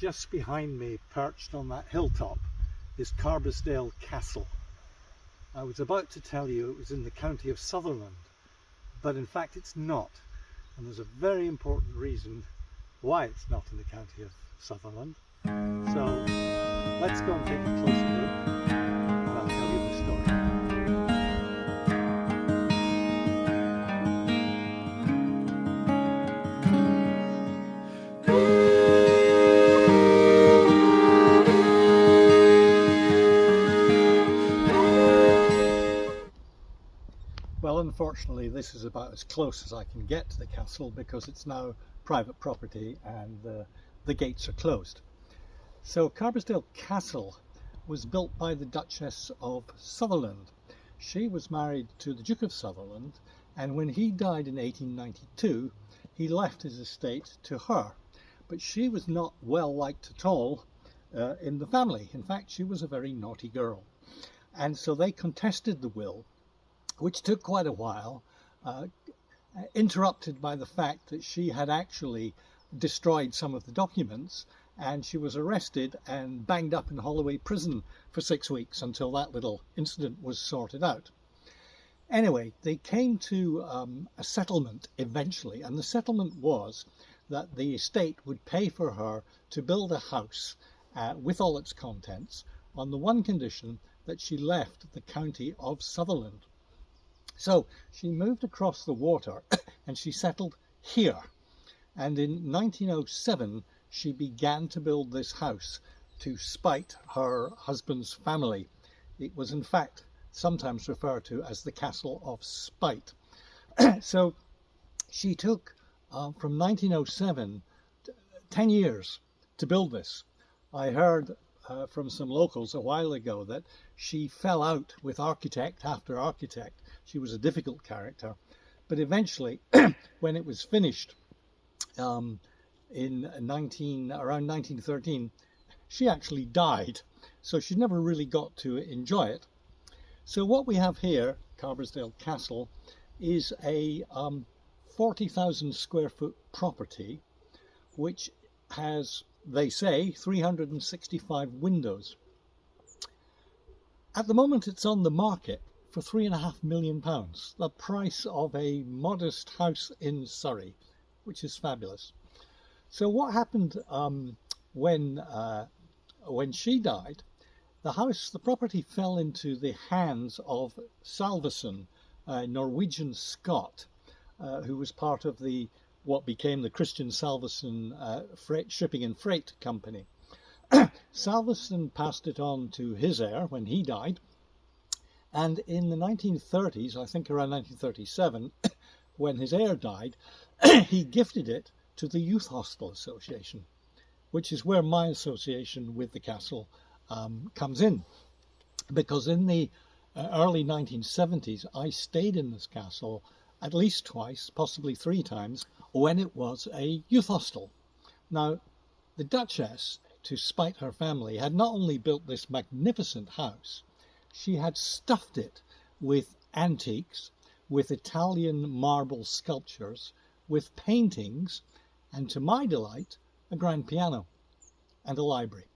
Just behind me, perched on that hilltop, is Carbisdale Castle. I was about to tell you it was in the county of Sutherland, but in fact it's not. And there's a very important reason why it's not in the county of Sutherland. So let's go and take a closer look, and I'll tell you the story. Well, unfortunately, this is about as close as I can get to the castle because it's now private property and the gates are closed. So Carbisdale Castle was built by the Duchess of Sutherland. She was married to the Duke of Sutherland, and when he died in 1892, he left his estate to her. But she was not well liked at all in the family. In fact, she was a very naughty girl. And so they contested the will, which took quite a while, interrupted by the fact that she had actually destroyed some of the documents, and she was arrested and banged up in Holloway prison for 6 weeks until that little incident was sorted out. Anyway, they came to a settlement eventually, and the settlement was that the estate would pay for her to build a house with all its contents on the one condition that she left the county of Sutherland. So she moved across the water and she settled here. And in 1907, she began to build this house to spite her husband's family. It was in fact sometimes referred to as the Castle of Spite. So she took from 1907, 10 years to build this. I heard from some locals a while ago that she fell out with architect after architect. She was a difficult character, but eventually when it was finished around 1913, she actually died, so she never really got to enjoy it. So what we have here, Carbisdale Castle, is a 40,000 square foot property which has, they say, 365 windows. At the moment it's on the market for £3.5 million, the price of a modest house in Surrey, which is fabulous. So what happened when she died? The property fell into the hands of Salveson, a Norwegian Scot, who was part of what became the Christian Salveson Shipping and Freight Company. Salveson passed it on to his heir when he died, and in the 1930s, I think around 1937, when his heir died, he gifted it to the Youth Hostel Association, which is where my association with the castle comes in. Because in the early 1970s, I stayed in this castle at least twice, possibly 3 times, when it was a youth hostel. Now, the Duchess, to spite her family, had not only built this magnificent house, she had stuffed it with antiques, with Italian marble sculptures, with paintings, and to my delight, a grand piano and a library.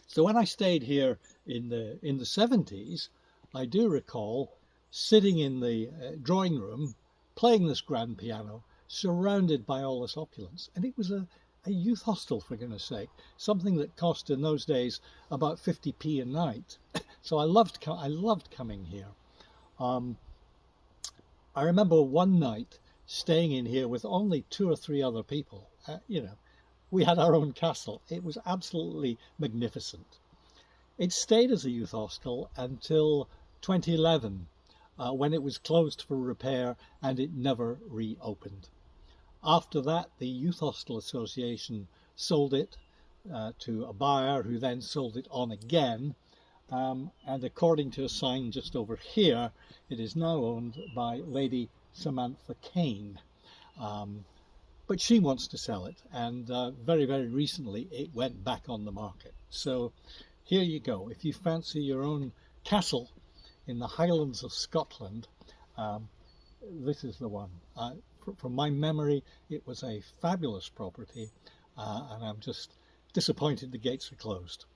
So when I stayed here in the 70s, I do recall sitting in the drawing room, playing this grand piano, surrounded by all this opulence. And it was a youth hostel, for goodness sake, something that cost in those days about 50p a night. So I loved coming here. I remember one night staying in here with only 2 or 3 other people. We had our own castle. It was absolutely magnificent. It stayed as a youth hostel until 2011, when it was closed for repair and it never reopened. After that, the Youth Hostel Association sold it to a buyer who then sold it on again. And according to a sign just over here, it is now owned by Lady Samantha Kane. But she wants to sell it, and very, very recently it went back on the market. So here you go. If you fancy your own castle in the Highlands of Scotland, this is the one. From my memory, it was a fabulous property, and I'm just disappointed the gates were closed.